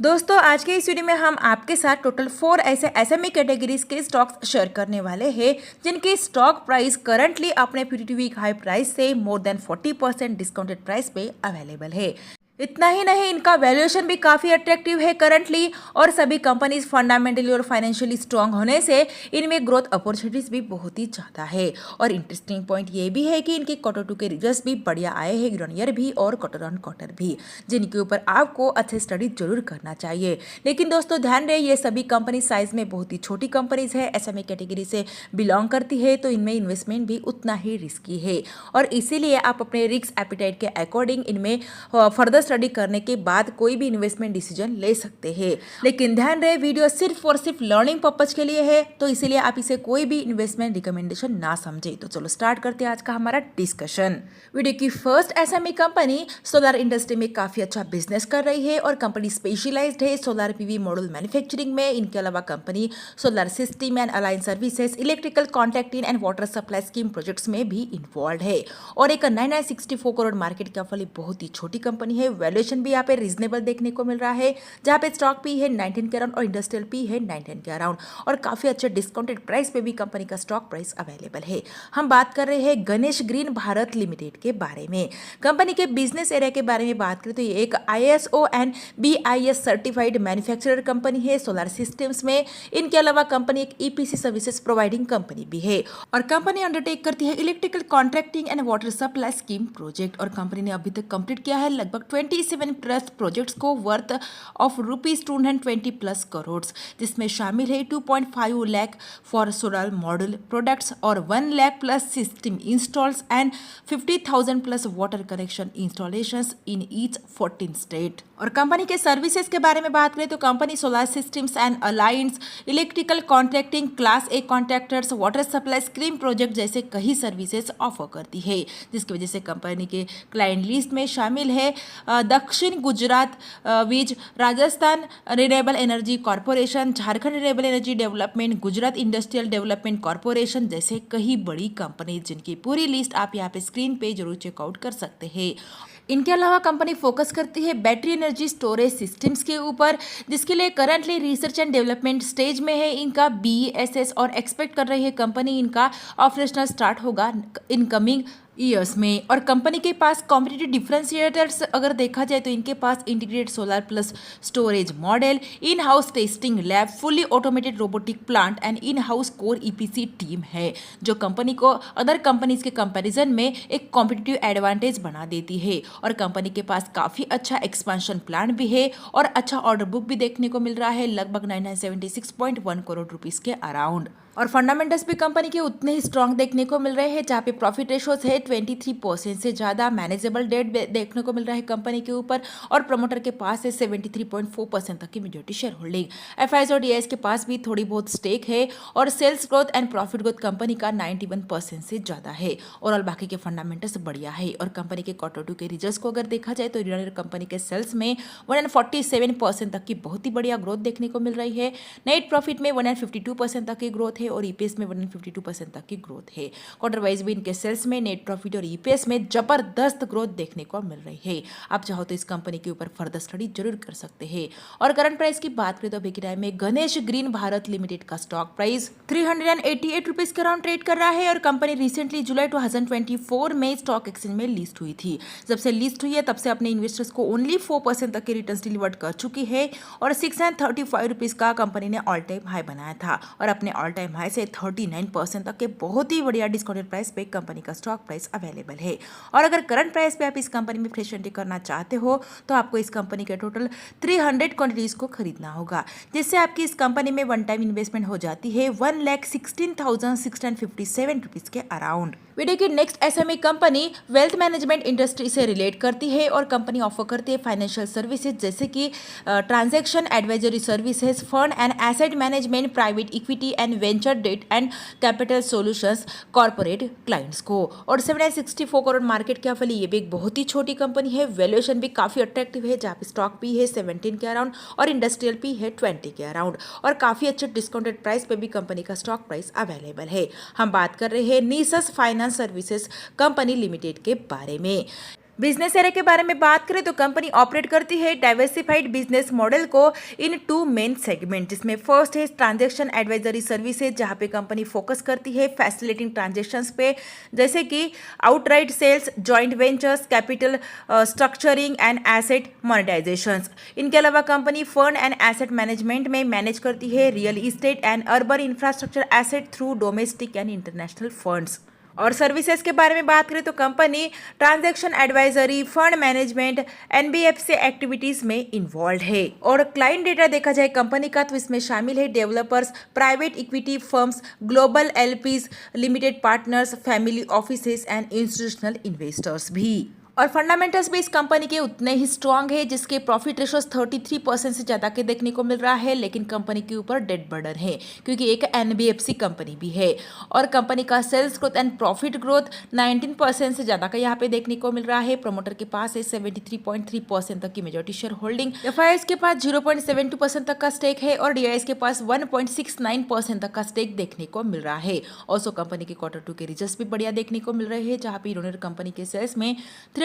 दोस्तों आज के इस वीडियो में हम आपके साथ टोटल 4 ऐसे एसएमई कैटेगरीज के स्टॉक्स शेयर करने वाले हैं जिनकी स्टॉक प्राइस करंटली अपने 52 वीक हाई प्राइस से मोर देन 40% डिस्काउंटेड प्राइस पे अवेलेबल है। इतना ही नहीं, इनका वैल्यूएशन भी काफ़ी अट्रैक्टिव है करंटली और सभी कंपनीज फंडामेंटली और फाइनेंशियली स्ट्रांग होने से इनमें ग्रोथ अपॉर्चुनिटीज भी बहुत ही ज़्यादा है। और इंटरेस्टिंग पॉइंट ये भी है कि इनके Q2 के रिजल्ट्स भी बढ़िया आए हैं, ईयर ऑन ईयर भी और क्वार्टर ऑन क्वार्टर भी, जिनके ऊपर आपको अच्छे स्टडी जरूर करना चाहिए। लेकिन दोस्तों ध्यान रहे, ये सभी कंपनी साइज में बहुत ही छोटी कंपनीज है, एसएमई कैटेगरी से बिलोंग करती है, तो इनमें इन्वेस्टमेंट भी उतना ही रिस्की है और इसीलिए आप अपने रिस्क एपिटाइट के अकॉर्डिंग इनमें फर्दर स्टडी करने के बाद कोई भी इन्वेस्टमेंट डिसीजन ले सकते हैं। लेकिन ध्यान रहे, वीडियो सिर्फ और सिर्फ लर्निंग पर्पज के लिए है, तो इसीलिए आप इसे कोई भी इन्वेस्टमेंट रिकमेंडेशन ना समझे। तो चलो स्टार्ट करते हैं आज का हमारा डिस्कशन। वीडियो की first SME company solar industry में काफी अच्छा बिजनेस कर रही है और कंपनी स्पेशलाइज्ड है सोलर पीवी मॉड्यूल मैन्युफैक्चरिंग में। इनके अलावा company solar system and align services, electrical contracting and water supply scheme projects में भी इन्वॉल्व है और एक 9964 करोड़ मार्केट कैपिटल बहुत ही छोटी कंपनी है। वैल्यूएशन भी यहाँ पे रीजनेबल देखने को मिल रहा है, जहाँ पे स्टॉक पी है 19 के अराउंड और इंडस्ट्रियल पी है 19 के अराउंड और काफी अच्छे डिस्काउंटेड प्राइस पे भी कंपनी का स्टॉक प्राइस अवेलेबल है। हम बात कर रहे हैं गणेश ग्रीन भारत लिमिटेड के बारे में। कंपनी के बिजनेस एरिया के बारे में बात करें तो ये एक ISO and BIS certified manufacturer company है सोलर सिस्टम्स में। इनके अलावा कंपनी एक EPC सर्विसेज प्रोवाइडिंग कंपनी भी है और कंपनी अंडरटेक करती है electrical contracting and water supply scheme project और कंपनी ने अभी तक कंप्लीट किया है लगभग 27 प्लस प्रोजेक्ट्स को वर्थ ऑफ ₹220 प्लस करोड़, जिसमें शामिल है 2.5 lakh for solar module products और 1 lakh plus system installs and 50,000 plus water connection installations in each 14 state. और कंपनी के सर्विसेज के बारे में बात करें तो company solar systems and alliance, electrical contracting, class A contractors, water supply scheme project जैसे कई सर्विसेज ऑफर करती है, जिसकी वजह से कंपनी के क्लाइंट लिस्ट में शामिल है दक्षिण गुजरात वीज, Rajasthan renewable energy corporation, Jharkhand renewable energy development, Gujarat industrial development corporation जैसे कई बड़ी कंपनी, जिनकी पूरी लिस्ट आप यहाँ पे स्क्रीन पे जरूर चेकआउट कर सकते हैं। इनके अलावा कंपनी फोकस करती है बैटरी एनर्जी स्टोरेज सिस्टम्स के ऊपर, जिसके लिए currently research and development stage में है इनका BESS और एक्सपेक्ट कर रही है कंपनी इनका ऑपरेशनल स्टार्ट होगा इन कमिंग ईयर्स में। और कंपनी के पास कॉम्पिटिटिव डिफरेंशिएटर्स अगर देखा जाए तो इनके पास integrated solar plus storage model, in house testing lab, fully automated robotic plant and in house core EPC team है, जो कंपनी को अदर कंपनीज के कंपैरिजन में एक कॉम्पिटिटिव एडवांटेज बना देती है। और कंपनी के पास काफ़ी अच्छा एक्सपेंशन प्लान भी है और अच्छा ऑर्डर बुक भी देखने को मिल रहा है लगभग 976.1 करोड़ रुपीज़ के अराउंड। और फंडामेंटल्स भी कंपनी के उतने ही स्ट्रांग देखने को मिल रहे हैं, जहाँ पे प्रॉफिट रेशोज है 23% से ज़्यादा, मैनेजेबल डेट देखने को मिल रहा है कंपनी के ऊपर और प्रमोटर के पास है 73.4% तक की मेजॉरिटी शेयर होल्डिंग। FIs और DIs के पास भी थोड़ी बहुत स्टेक है और sales growth and profit growth company का 91% से ज़्यादा है। ओवरऑल बाकी के फंडामेंटल्स बढ़िया है और कंपनी के Q2 के रिजल्ट्स को अगर देखा जाए तो कंपनी के सेल्स में 147% तक की बहुत ही बढ़िया ग्रोथ देखने को मिल रही है। नेट प्रॉफिट में 152% तक की ग्रोथ है और EPS में 152% तक की ग्रोथ है। क्वार्टर वाइज भी इनके सेल्स में, नेट प्रॉफिट और EPS में जबरदस्त ग्रोथ देखने को मिल रही है। आप चाहो तो इस कंपनी के ऊपर फर्दर स्टडी जरूर कर सकते हैं। और करंट प्राइस की बात करें तो अभी के टाइम में गणेश ग्रीन भारत लिमिटेड का स्टॉक प्राइस 388 रुपीज के अराउंड ट्रेड कर रहा है और कंपनी रिसेंटली जुलाई 2024 में स्टॉक एक्सचेंज में लिस्ट हुई थी। जब से लिस्ट हुई है तब से अपने इन्वेस्टर्स को ओनली 4% तक के रिटर्न्स डिलीवर्ड कर चुकी है और 635 रुपीज का कंपनी ने ऑल टाइम हाई बनाया था और अपने ऑल टाइम हाई से 39% तक के बहुत ही बढ़िया डिस्काउंटेड प्राइस पे कंपनी का स्टॉक प्राइस अवेलेबल है। और अगर करंट प्राइस पे आप इस कंपनी में फ्रेश एंट्री करना चाहते हो तो आपको इस कंपनी के टोटल 300 क्वांटिटीज को खरीदना होगा, जिससे आपकी इस कंपनी में वन टाइम इन्वेस्टमेंट हो जाती है 1,16,657 रुपीज के अराउंड। वीडियो की next SME company wealth management industry से रिलेट करती है और कंपनी ऑफर करती है फाइनेंशियल सर्विसेज जैसे कि transaction advisory services, fund and asset management, private equity and venture debt and capital solutions corporate clients को। और 764 करोड़ मार्केट कैपिटल, ये भी एक बहुत ही छोटी कंपनी है। वैल्यूएशन भी काफ़ी अट्रैक्टिव है, जहाँ पे स्टॉक पी है 17 के अराउंड और इंडस्ट्रियल पी है 20 के अराउंड और काफ़ी अच्छे डिस्काउंटेड प्राइस पे भी कंपनी का स्टॉक प्राइस अवेलेबल है। हम बात कर रहे हैं निसस फाइनेंस सर्विसेज कंपनी लिमिटेड के बारे में। बिजनेस एरिया के बारे में बात करें तो कंपनी ऑपरेट करती है डाइवर्सिफाइड बिजनेस मॉडल को इन टू मेन सेगमेंट, जिसमें फर्स्ट है ट्रांजैक्शन एडवाइजरी सर्विसेज, जहां पे कंपनी फोकस करती है फैसिलिटिंग ट्रांजैक्शंस पे, जैसे कि outright sales, joint ventures, capital structuring and asset monetisations. इनके अलावा company fund and asset management में मैनेज करती है real estate and urban infrastructure asset through domestic and international funds. और सर्विसेज के बारे में बात करें तो company transaction advisory, fund management, NBFC activities में इन्वॉल्व है। और क्लाइंट डेटा देखा जाए कंपनी का तो इसमें शामिल है developers, private equity firms, global LPs, limited partners, family offices and institutional investors भी। और फंडामेंटल्स भी इस कंपनी के उतने ही स्ट्रांग है, जिसके प्रॉफिट रेशोस 33% से ज़्यादा के देखने को मिल रहा है, लेकिन कंपनी के ऊपर डेट बर्डन है क्योंकि एक एनबीएफसी कंपनी भी है। और कंपनी का sales growth and profit growth 19% से ज़्यादा का यहाँ पे देखने को मिल रहा है। प्रमोटर के पास है 73.3% तक की मेजॉरिटी शेयर होल्डिंग, एफआईआईएस के पास 0.72% तक का स्टेक है और डीआईएस के पास 1.69% तक का स्टेक देखने को मिल रहा है। ऑल्सो कंपनी के Q2 के रिजल्ट्स भी बढ़िया देखने को मिल रहे हैं, जहाँ पे इन्होंने कंपनी के सेल्स में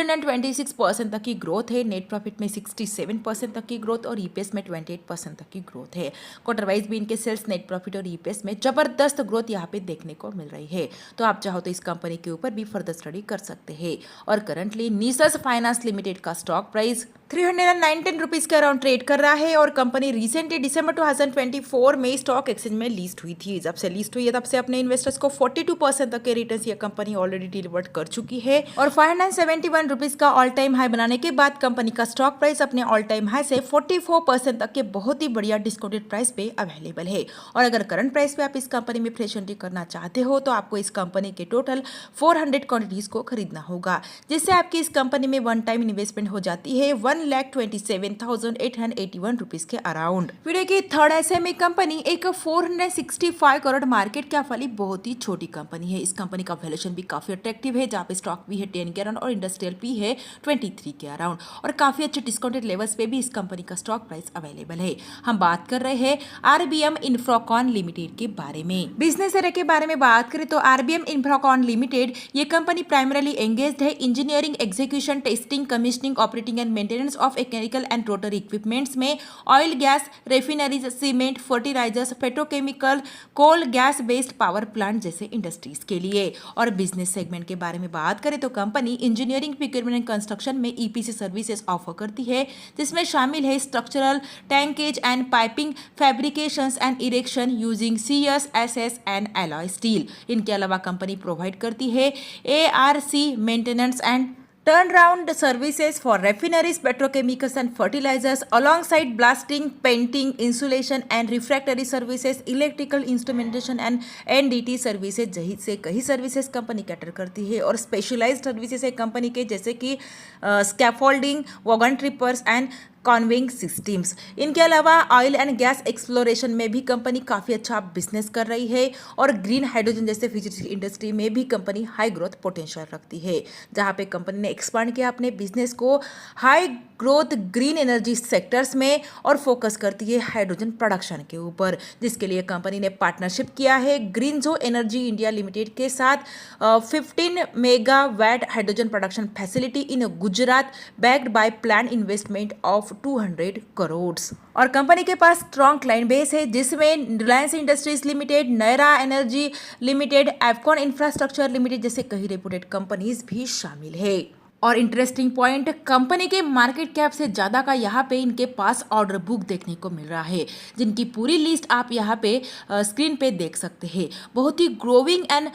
326% तक की ग्रोथ है, नेट प्रॉफिट में 67% तक की ग्रोथ और ईपीएस में 28% तक की ग्रोथ है। क्वार्टर वाइज भी इनके सेल्स, नेट प्रॉफिट और ईपीएस में जबरदस्त ग्रोथ यहाँ पे देखने को मिल रही है। तो आप चाहो तो इस कंपनी के ऊपर भी फर्दर स्टडी कर सकते हैं। और करंटली निसस फाइनेंस लिमिटेड का स्टॉक प्राइस 319 रुपीज के अराउंड ट्रेड कर रहा है। और कंपनी रिसेंटली दिसंबर 2024 में स्टॉक एक्सचेंज में लिस्ट हुई थी। जब से लिस्ट हुई है तब से अपने इन्वेस्टर्स को 42% तक के रिटर्न्स ये कंपनी ऑलरेडी डिलीवर्ड कर चुकी है। और 571 रुपीज का ऑल टाइम हाई बनाने के बाद कंपनी का स्टॉक प्राइस अपने ऑल टाइम हाई से 44% तक के बहुत ही बढ़िया डिस्काउंटेड प्राइस पे अवेलेबल है। और अगर करंट प्राइस पे आप इस कंपनी में फ्रेश एंट्री करना चाहते हो तो आपको इस कंपनी के टोटल 400 क्वांटिटीज को खरीदना होगा, जिससे आपकी इस कंपनी में वन टाइम इन्वेस्टमेंट हो जाती है 1,27,881 रुपीज के अराउंड। वीडियो की थर्ड एसएमई कंपनी एक 465 करोड़ मार्केट कैप वाली बहुत ही छोटी कंपनी है। इस कंपनी का वैल्यूएशन भी काफी अट्रैक्टिव है, जहाँ पे स्टॉक भी है 10 के अराउंड और इंडस्ट्रियल पी है 23 के अराउंड। और काफी अच्छे डिस्काउंटेड लेवल्स पे भी इस कंपनी का स्टॉक प्राइस अवेलेबल है। हम बात कर रहे हैं आरबीएम इंफ्राकॉन लिमिटेड के बारे में। बिजनेस एरिया के बारे में बात करें तो आरबीएम इंफ्राकॉन लिमिटेड ये कंपनी प्राइमरली एंगेज्ड है engineering, execution, testing, commissioning, operating and maintenance of mechanical and rotary equipments में oil, gas, refineries, cement, fertilisers, petrochemical, coal, gas based power plant जैसे इंडस्ट्रीज के लिए। और बिजनेस सेगमेंट के बारे में बात करें तो company engineering, procurement and construction में ईपीसी सर्विसेज ऑफर करती है, जिसमें शामिल है structural, tankage and piping, fabrications and erection using CS, SS and alloy steel. इनके अलावा कंपनी प्रोवाइड करती है ARC maintenance and turnaround services for refineries, petrochemicals and fertilizers alongside blasting, painting, insulation and refractory services, electrical instrumentation and NDT services जही से कई services company cater करती है। और स्पेशलाइज्ड सर्विसेज है कंपनी के, जैसे कि स्कैफोल्डिंग, वॉगन ट्रिपर्स एंड कॉन्वेइंग सिस्टम्स। इनके अलावा ऑयल एंड गैस एक्सप्लोरेशन में भी कंपनी काफ़ी अच्छा बिजनेस कर रही है। और ग्रीन हाइड्रोजन जैसे फ्यूचर इंडस्ट्री में भी कंपनी हाई ग्रोथ पोटेंशियल रखती है, जहां पे कंपनी ने एक्सपांड किया अपने बिजनेस को high growth green energy sectors में और फोकस करती है हाइड्रोजन प्रोडक्शन के ऊपर, जिसके लिए कंपनी ने पार्टनरशिप किया है ग्रीनजो एनर्जी इंडिया लिमिटेड के साथ 15 megawatt hydrogen production facility in Gujarat, backed by plan investment of 200 crore. और कंपनी के पास स्ट्रॉन्ग क्लाइंट बेस है, जिसमें Reliance industries limited, Nayara energy limited, Afcon infrastructure limited जैसे कई रेपुटेड कंपनीज भी शामिल है। और इंटरेस्टिंग पॉइंट, कंपनी के मार्केट कैप से ज़्यादा का यहाँ पे इनके पास ऑर्डर बुक देखने को मिल रहा है, जिनकी पूरी लिस्ट आप यहाँ पे स्क्रीन पे देख सकते हैं। बहुत ही growing and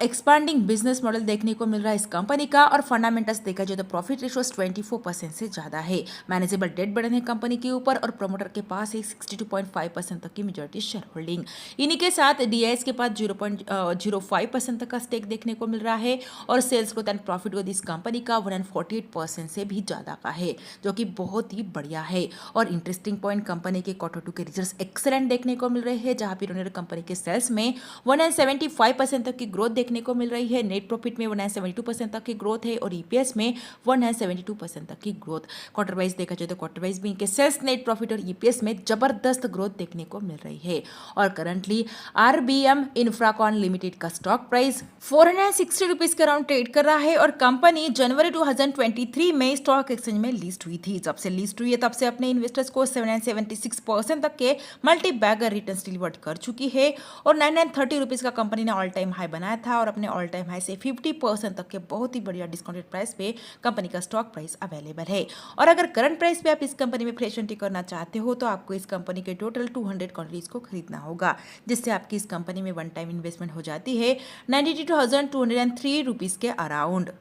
expanding business model देखने को मिल रहा है इस कंपनी का। और फंडामेंटल्स देखा जाए तो प्रॉफिट रेशियोस 24% से ज़्यादा है, मैनेजेबल डेट बर्डन है कंपनी के ऊपर और प्रमोटर के पास है 62.5% तक की मेजॉरिटी शेयर होल्डिंग। इन्हीं के साथ डीआईएस के पास 0.05% तक का स्टेक देखने को मिल रहा है। और sales growth and profit growth इस कंपनी का 148% से भी ज़्यादा का है, जो कि बहुत ही बढ़िया है। और इंटरेस्टिंग पॉइंट, कंपनी के Q2 के रिजल्ट्स एक्सेलेंट देखने को मिल रहे हैं, जहां पर उन्होंने कंपनी के सेल्स में 175% तक की ग्रोथ देखने को मिल रही है, नेट प्रॉफिट में 172% तक की ग्रोथ है और ईपीएस में 172% तक की ग्रोथ। क्वार्टर वाइज देखा जाए तो क्वार्टर वाइज भी इनके सेल्स, नेट प्रॉफिट और ईपीएस में जबरदस्त ग्रोथ देखने को मिल रही है। और करंटली आरबीएम इंफ्राकॉन लिमिटेड का स्टॉक प्राइस 460 रुपीज के अराउंड ट्रेड कर रहा है। और कंपनी जनवरी जनवरी 2023 में स्टॉक एक्सचेंज में लिस्ट हुई थी। जब से लिस्ट हुई है तब से अपने इन्वेस्टर्स को 776% तक के मल्टी बैगर रिटर्न्स डिलीवर्ड कर चुकी है और 930 रुपीज़ का कंपनी ने ऑल टाइम हाई बनाया था और अपने ऑल टाइम हाई से 50% तक के बहुत ही बढ़िया डिस्काउंटेड प्राइस पे कंपनी का स्टॉक प्राइस अवेलेबल है। और अगर करंट प्राइस पे आप इस कंपनी में फ्रेश एंट्री करना चाहते हो तो आपको इस कंपनी के टोटल 200 क्वांटिटीज को खरीदना होगा, जिससे आपकी इस कंपनी में वन टाइम इन्वेस्टमेंट हो जाती है 92,203 रुपीज़ के अराउंड।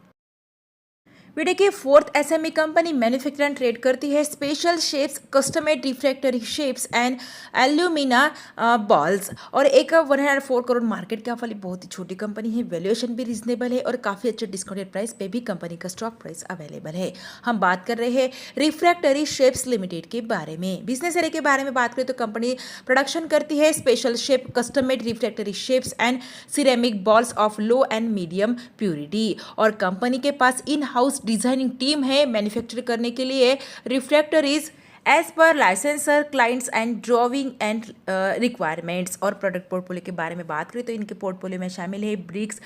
वीडियो की fourth SME company manufacture and trade करती है special shapes, custom made refractory shapes and alumina balls और एक 104 करोड़ मार्केट कैप वाली बहुत ही छोटी कंपनी है। वैल्यूएशन भी रीजनेबल है और काफ़ी अच्छे डिस्काउंटेड प्राइस पे भी कंपनी का स्टॉक प्राइस अवेलेबल है। हम बात कर रहे हैं रिफ्रैक्टरी शेप्स लिमिटेड के बारे में। बिजनेस एरिया के बारे में बात करें तो कंपनी प्रोडक्शन करती है special shape, custom made refractory shapes and ceramic balls of low and medium purity और कंपनी के पास इन हाउस डिजाइनिंग टीम है मैन्युफैक्चर करने के लिए refractories as per licensor clients and drawing and requirements. और प्रोडक्ट पोर्टफोलियो के बारे में बात करें तो इनके पोर्टफोलियो में शामिल है bricks,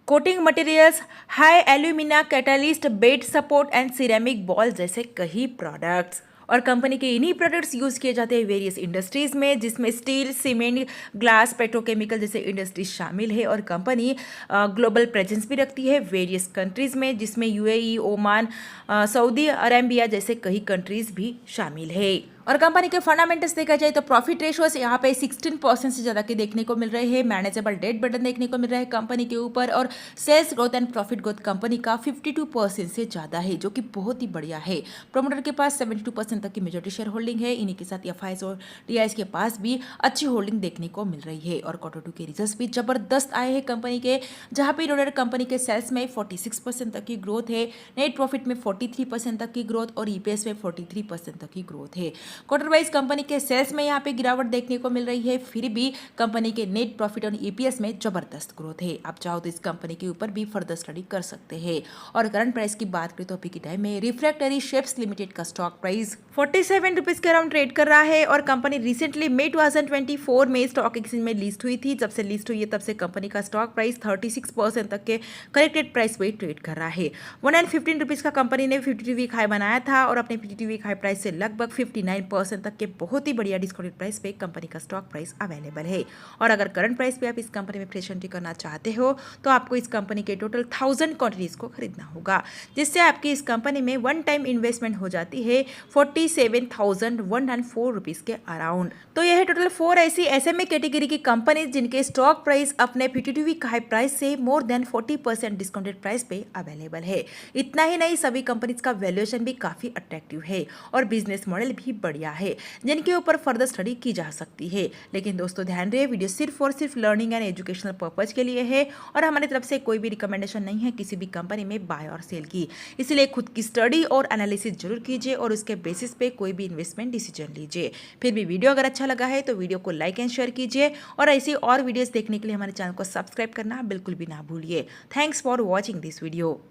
coating materials, high alumina catalyst, bed support and ceramic ball जैसे कई प्रोडक्ट्स। और कंपनी के इन्हीं प्रोडक्ट्स यूज़ किए जाते हैं वेरियस इंडस्ट्रीज़ में, जिसमें स्टील, सीमेंट, ग्लास, पेट्रोकेमिकल जैसे इंडस्ट्रीज शामिल है। और कंपनी ग्लोबल प्रेजेंस भी रखती है वेरियस कंट्रीज़ में, जिसमें यूएई, ओमान, सऊदी अरेबिया जैसे कई कंट्रीज़ भी शामिल है। और कंपनी के फंडामेंटल्स देखा जाए तो प्रॉफिट रेशियोज यहाँ पे 16% से ज़्यादा के देखने को मिल रहे हैं। मैनेजेबल डेट बर्डन देखने को मिल रहा है कंपनी के ऊपर और sales growth and profit growth company का 52% से ज़्यादा है, जो कि बहुत ही बढ़िया है। प्रोमोटर के पास 72% तक की मेजॉरिटी शेयर होल्डिंग है। इन्हीं के साथ एफआईएस और डीआईएस के पास भी अच्छी होल्डिंग देखने को मिल रही है। और Q2 के रिजल्ट्स भी जबरदस्त आए हैं कंपनी के, जहाँ पे इन्होंने कंपनी के सेल्स में 46% तक की ग्रोथ है, नेट प्रॉफिट में 43% तक की ग्रोथ और ईपीएस में 43% तक की ग्रोथ है। क्वार्टर वाइज कंपनी के सेल्स में यहाँ पे गिरावट देखने को मिल रही है, फिर भी कंपनी के नेट प्रॉफिट और ईपीएस में जबरदस्त ग्रोथ है। आप चाहो तो इस कंपनी के ऊपर भी फर्दर स्टडी कर सकते हैं। और करंट प्राइस की बात करें तो अभी के टाइम में रिफ्रैक्टरी शेप्स लिमिटेड का स्टॉक प्राइस 47 रुपीज़ के अराउंड ट्रेड कर रहा है। और कंपनी रिसेंटली मई 2024 में स्टॉक एक्सचेंज में लिस्ट हुई थी। जब से लिस्ट हुई है तब से कंपनी का स्टॉक प्राइस 36% तक के करेक्टेड प्राइस पे ट्रेड कर रहा है। 115 रुपीज़ का कंपनी ने 52 वीक हाई बनाया था और अपने 52 वीक हाई प्राइस से लगभग 59% तक के बहुत ही बढ़िया डिस्काउंटेड प्राइस पे कंपनी का स्टॉक प्राइस अवेलेबल है। और अगर करंट प्राइस पे आप इस कंपनी में फ्रेश एंट्री करना चाहते हो तो आपको इस कंपनी के टोटल 1000 क्वांटिटीज को खरीदना होगा, जिससे आपकी इस कंपनी में वन टाइम इन्वेस्टमेंट हो जाती है 47,104 रुपीज़ के अराउंड। तो यह है टोटल 4 ऐसी एसएमई कैटेगरी की कंपनी जिनके स्टॉक प्राइस अपने 52 वीक हाई प्राइस से मोर देन 40% डिस्काउंटेड प्राइस पे अवेलेबल है। इतना ही नहीं, सभी कंपनीज का वैल्यूएशन भी काफ़ी अट्रैक्टिव है और बिजनेस मॉडल भी बढ़िया है, जिनके ऊपर फर्दर स्टडी की जा सकती है। लेकिन दोस्तों ध्यान रहे, वीडियो सिर्फ और सिर्फ लर्निंग एंड एजुकेशनल पर्पज के लिए है और हमारी तरफ से कोई भी रिकमेंडेशन नहीं है किसी भी कंपनी में बाय और सेल की। इसलिए खुद की स्टडी और एनालिसिस जरूर कीजिए और उसके बेसिस पे कोई भी इन्वेस्टमेंट डिसीजन लीजिए। फिर भी वीडियो अगर अच्छा लगा है तो वीडियो को लाइक एंड शेयर कीजिए और ऐसी और वीडियोस देखने के लिए हमारे चैनल को सब्सक्राइब करना बिल्कुल भी ना भूलिए। Thanks for watching this video.